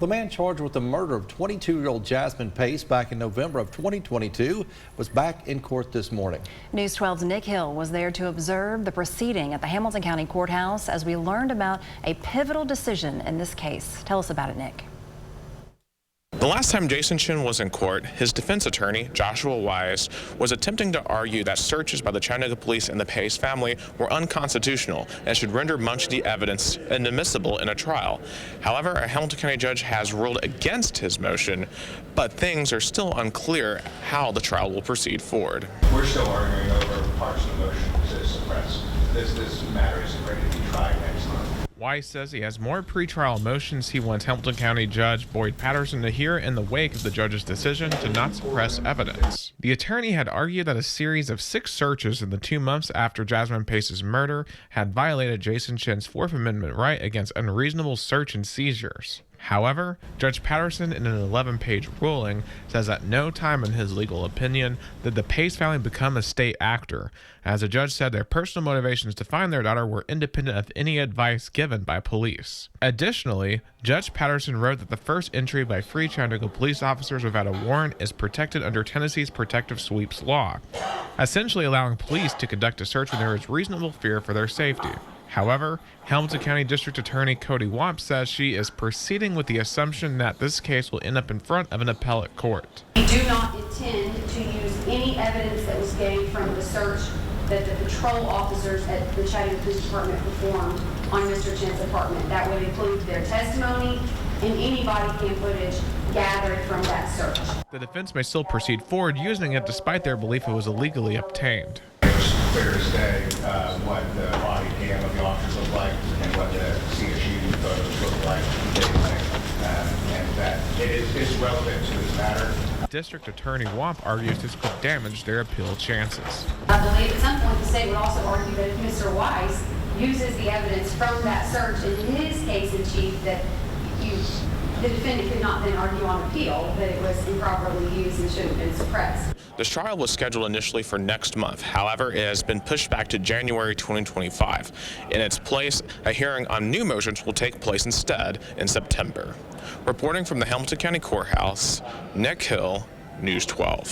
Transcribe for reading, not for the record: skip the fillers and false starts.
The man charged with the murder of 22-year-old Jasmine Pace back in November of 2022 was back in court this morning. News 12's Nick Hill was there to observe the proceeding at the Hamilton County Courthouse as we learned about a pivotal decision in this case. Tell us about it, Nick. The last time Jason Chen was in court, his defense attorney, Joshua Wise, was attempting to argue that searches by the Chattanooga police and the Pace family were unconstitutional and should render much of the evidence inadmissible in a trial. However, a Hamilton County judge has ruled against his motion, but things are still unclear how the trial will proceed forward. We're still arguing over parts of the motion to suppress. This matter isn't ready to be tried next month. Weiss says he has more pretrial motions he wants Hamilton County Judge Boyd Patterson to hear in the wake of the judge's decision to not suppress evidence. The attorney had argued that a series of 6 searches in the 2 months after Jasmine Pace's murder had violated Jason Chen's 4th Amendment right against unreasonable search and seizures. However, Judge Patterson, in an 11-page ruling, says at no time in his legal opinion did the Pace family become a state actor, as the judge said their personal motivations to find their daughter were independent of any advice given by police. Additionally, Judge Patterson wrote that the first entry by free Chattanooga police officers without a warrant is protected under Tennessee's protective sweeps law, essentially allowing police to conduct a search when there is reasonable fear for their safety. However, Hamilton County District Attorney Cody Wamp says she is proceeding with the assumption that this case will end up in front of an appellate court. We do not intend to use any evidence that was gained from the search that the patrol officers at the Chattanooga Police Department performed on Mr. Chen's apartment. That would include their testimony and any body cam footage gathered from that search. The defense may still proceed forward using it despite their belief it was illegally obtained. Clear as day what the body cam of the officers looked like and what the CSU photos looked like, and that it is relevant to this matter. District Attorney Wamp argues this could damage their appeal chances. I believe at some point the state would also argue that if Mr. Weiss uses the evidence from that search in his case in chief, that the defendant could not then argue on appeal that it was improperly used and should have been suppressed. This trial was scheduled initially for next month. However, it has been pushed back to January 2025. In its place, a hearing on new motions will take place instead in September. Reporting from the Hamilton County Courthouse, Nick Hill, News 12.